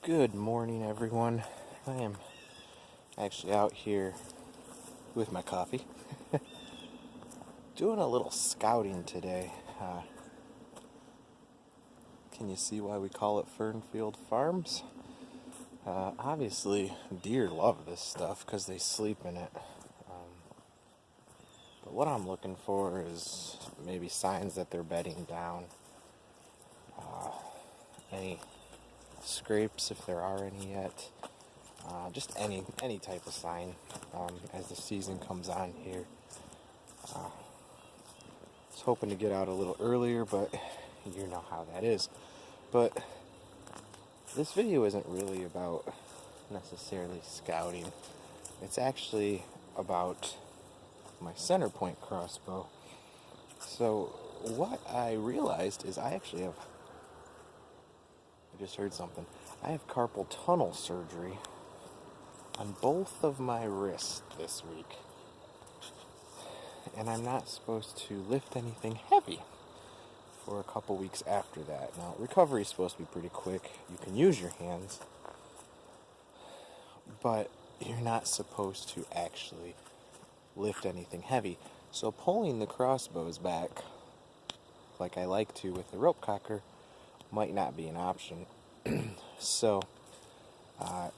Good morning, everyone. I am actually out here with my coffee, doing a little scouting today. Can you see why we call it Fernfield Farms? Obviously, deer love this stuff because they sleep in it. But what I'm looking for is maybe signs that they're bedding down. Any scrapes, if there are any yet. Just any type of sign as the season comes on here. I was hoping to get out a little earlier, but you know how that is. But this video isn't really about necessarily scouting. It's actually about my center point crossbow. So what I realized is I just heard something. I have carpal tunnel surgery on both of my wrists this week. And I'm not supposed to lift anything heavy for a couple weeks after that. Now, recovery is supposed to be pretty quick. You can use your hands, but you're not supposed to actually lift anything heavy. So pulling the crossbows back, like I like to with the rope cocker, might not be an option. So,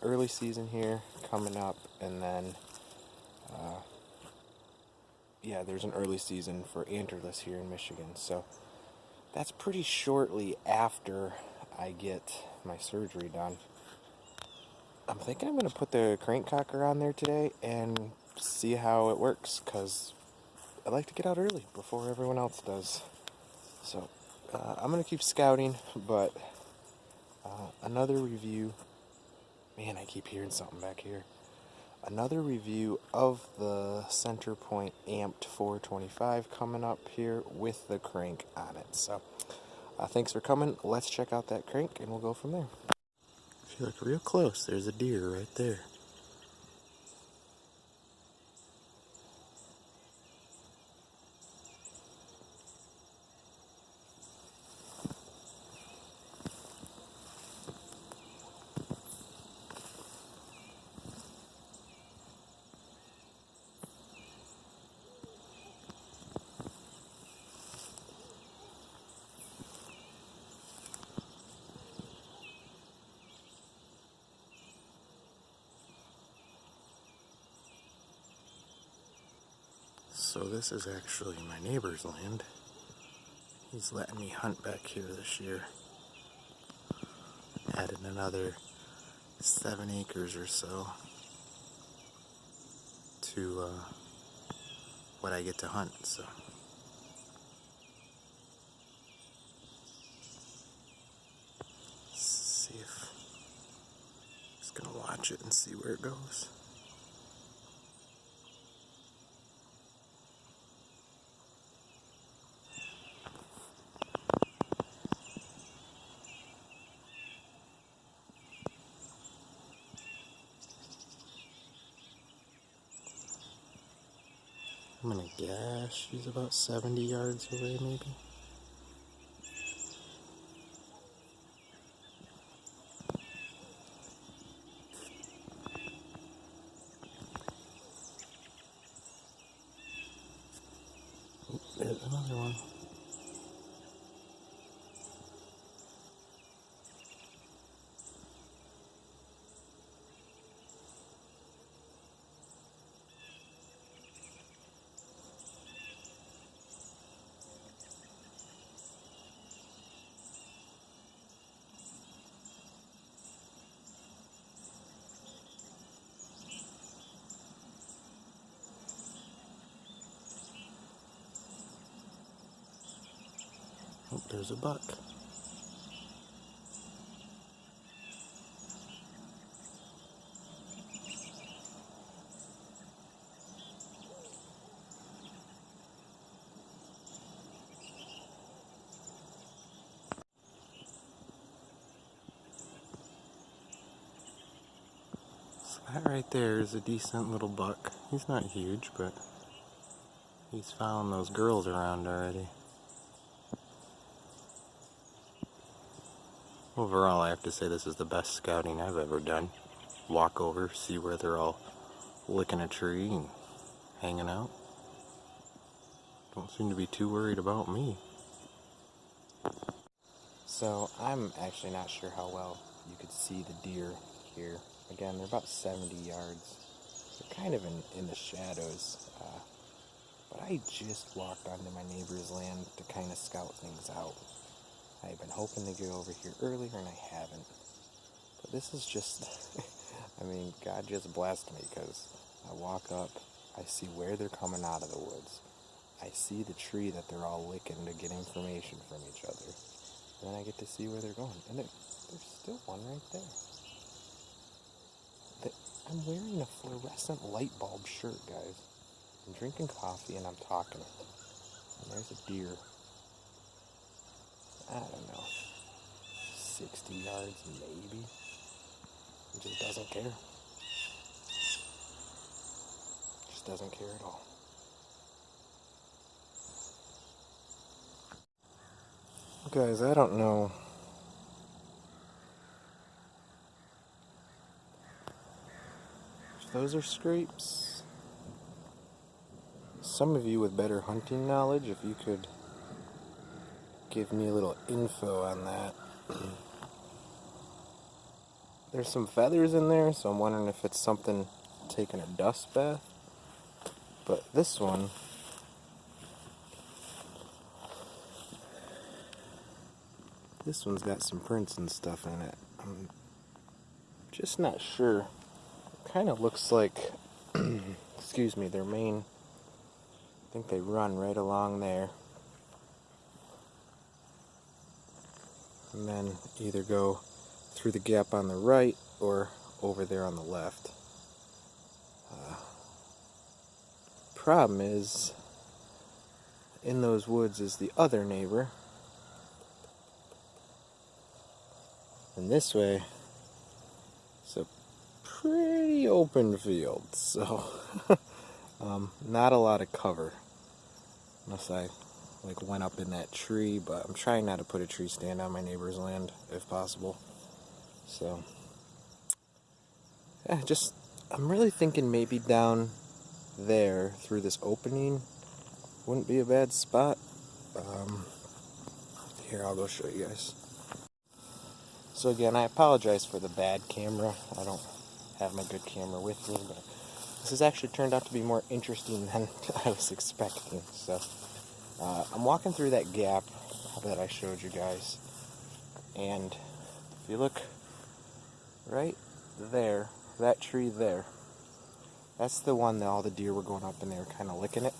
early season here coming up, and then, there's an early season for antlerless here in Michigan. So that's pretty shortly after I get my surgery done. I'm thinking I'm going to put the crank cocker on there today and see how it works, because I like to get out early before everyone else does. So I'm going to keep scouting, but another review. Man, I keep hearing something back here. Another review of the Centerpoint Amped 425 coming up here with the crank on it. So thanks for coming. Let's check out that crank and we'll go from there. If you look real close, there's a deer right there. So this is actually my neighbor's land. He's letting me hunt back here this year. Added another 7 acres or so to what I get to hunt. So let's see if he's gonna watch it and see where it goes. I'm gonna guess she's about 70 yards away, maybe. Oh, there's another one. Oh, there's a buck. So that right there is a decent little buck. He's not huge, but he's found those girls around already. Overall, I have to say this is the best scouting I've ever done. Walk over, see where they're all licking a tree and hanging out. Don't seem to be too worried about me. So I'm actually not sure how well you could see the deer here. Again, they're about 70 yards. They're kind of in the shadows. But I just walked onto my neighbor's land to kind of scout things out. I've been hoping to get over here earlier and I haven't. But this is just, I mean, God just blessed me because I walk up, I see where they're coming out of the woods. I see the tree that they're all licking to get information from each other. And then I get to see where they're going. And there's still one right there. I'm wearing a fluorescent light bulb shirt, guys. I'm drinking coffee and I'm talking. And there's a deer. I don't know. 60 yards, maybe. He just doesn't care. Just doesn't care at all. Guys, I don't know. If those are scrapes. Some of you with better hunting knowledge, if you could give me a little info on that. There's some feathers in there, so I'm wondering if it's something taking a dust bath. But this one's got some prints and stuff in it. I'm just not sure. It kind of looks like, excuse me, their mane, I think they run right along there. And then either go through the gap on the right or over there on the left. Problem is, in those woods is the other neighbor. And this way, it's a pretty open field, so not a lot of cover. Unless I went up in that tree, but I'm trying not to put a tree stand on my neighbor's land if possible. So yeah, I'm really thinking maybe down there through this opening wouldn't be a bad spot. Here, I'll go show you guys. So again, I apologize for the bad camera. I don't have my good camera with me, but this has actually turned out to be more interesting than I was expecting. So I'm walking through that gap that I showed you guys, and if you look right there, that tree there, that's the one that all the deer were going up and they were kind of licking it.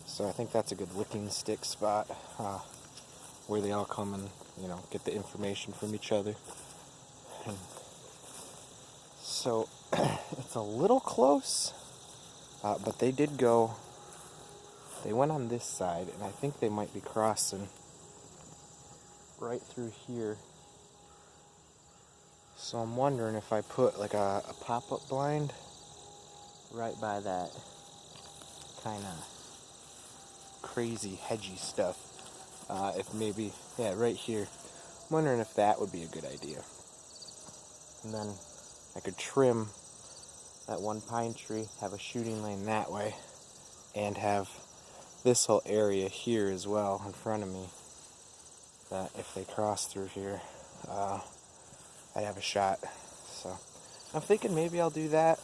So I think that's a good licking stick spot where they all come and, you know, get the information from each other. And so it's a little close, but they did go. They went on this side, and I think they might be crossing right through here. So I'm wondering if I put like a pop-up blind right by that kind of crazy hedgy stuff. If maybe, yeah, right here. I'm wondering if that would be a good idea. And then I could trim that one pine tree, have a shooting lane that way, and have this whole area here as well in front of me, that if they cross through here, I'd have a shot. So I'm thinking maybe I'll do that.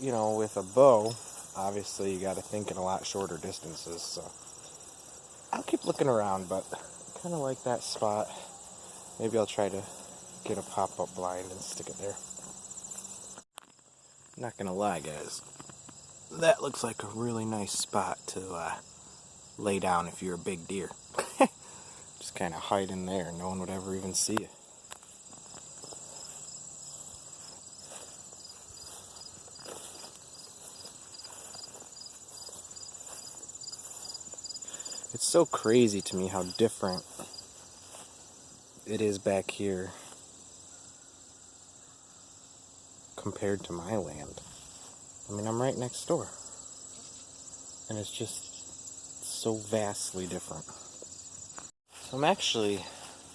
You know, with a bow, obviously you got to think in a lot shorter distances, so I'll keep looking around, but I kind of like that spot. Maybe I'll try to get a pop-up blind and stick it there. Not gonna lie, guys, that looks like a really nice spot to lay down if you're a big deer. Just kind of hide in there, no one would ever even see you. It's so crazy to me how different it is back here compared to my land. I mean, I'm right next door, and it's just so vastly different. So I'm actually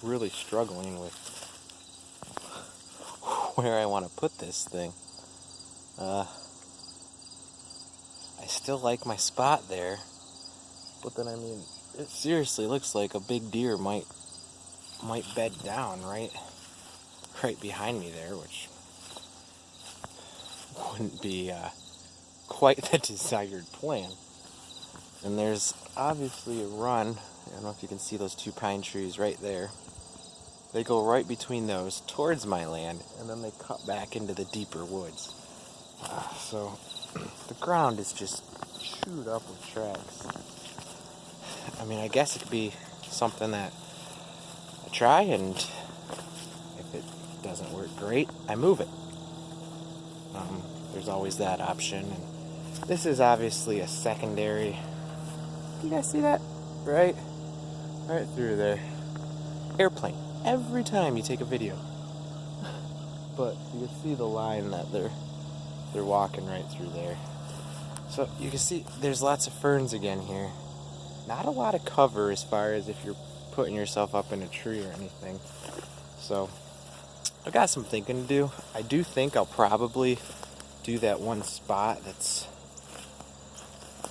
really struggling with where I want to put this thing. I still like my spot there, but then I mean, it seriously looks like a big deer might bed down right behind me there, which wouldn't be quite the desired plan. And there's obviously a run. I don't know if you can see those two pine trees right there. They go right between those towards my land, and then they cut back into the deeper woods. So the ground is just chewed up with tracks. I mean, I guess it could be something that I try, and if it doesn't work great, I move it. There's always that option. And this is obviously a secondary. You guys see that? Right through there. Airplane. Every time you take a video. But you can see the line that they're walking right through there. So you can see there's lots of ferns again here. Not a lot of cover as far as if you're putting yourself up in a tree or anything. So I've got some thinking to do. I do think I'll probably do that one spot that's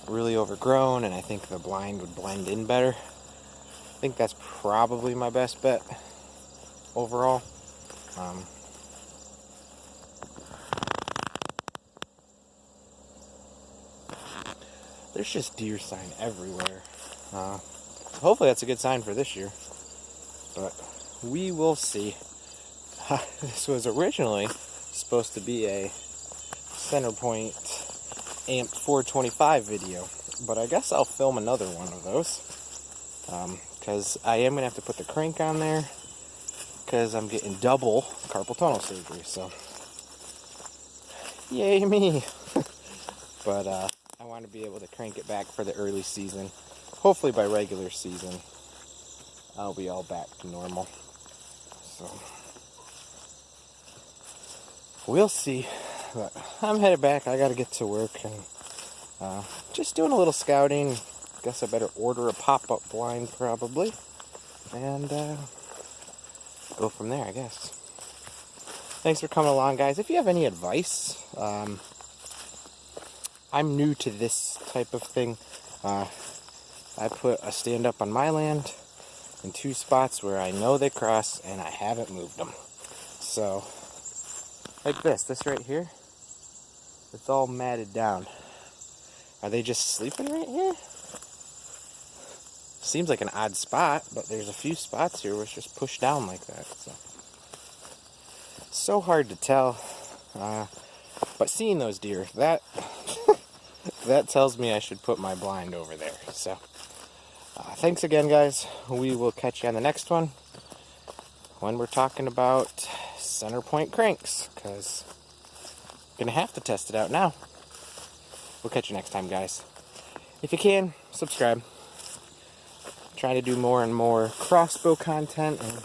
really overgrown, and I think the blind would blend in better. I think that's probably my best bet overall. There's just deer sign everywhere. Hopefully that's a good sign for this year, but we will see. This was originally supposed to be a Centerpoint AMP 425 video, but I guess I'll film another one of those, because I am going to have to put the crank on there, because I'm getting double carpal tunnel surgery, so yay me. But I want to be able to crank it back for the early season. Hopefully by regular season I'll be all back to normal, so we'll see. But I'm headed back. I gotta get to work, and just doing a little scouting. Guess I better order a pop-up blind probably, and go from there, I guess. Thanks for coming along, guys. If you have any advice, I'm new to this type of thing. I put a stand-up on my land in two spots where I know they cross, and I haven't moved them. So, like this right here, it's all matted down. Are they just sleeping right here? Seems like an odd spot, but there's a few spots here where it's just pushed down like that. So hard to tell. But seeing those deer, that that tells me I should put my blind over there. So thanks again, guys. We will catch you on the next one when we're talking about Centerpoint cranks, because I'm gonna have to test it out now. We'll catch you next time, guys. If you can, subscribe. Trying to do more and more crossbow content, and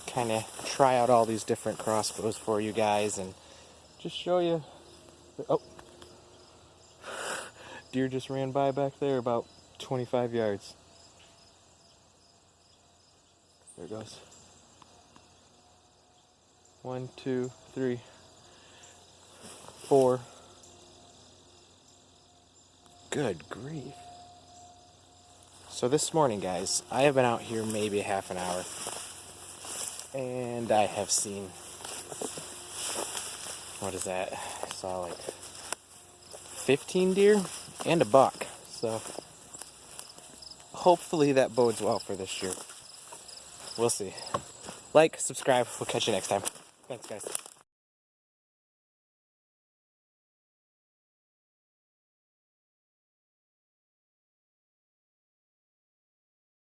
kind of try out all these different crossbows for you guys, and just show you. Oh, deer just ran by back there about 25 yards. There it goes. 1, 2, 3, 4. Good grief. So this morning, guys, I have been out here maybe half an hour, and I have seen, what is that? I saw like 15 deer and a buck. So hopefully that bodes well for this year. We'll see. Like, subscribe. We'll catch you next time. Thanks, guys.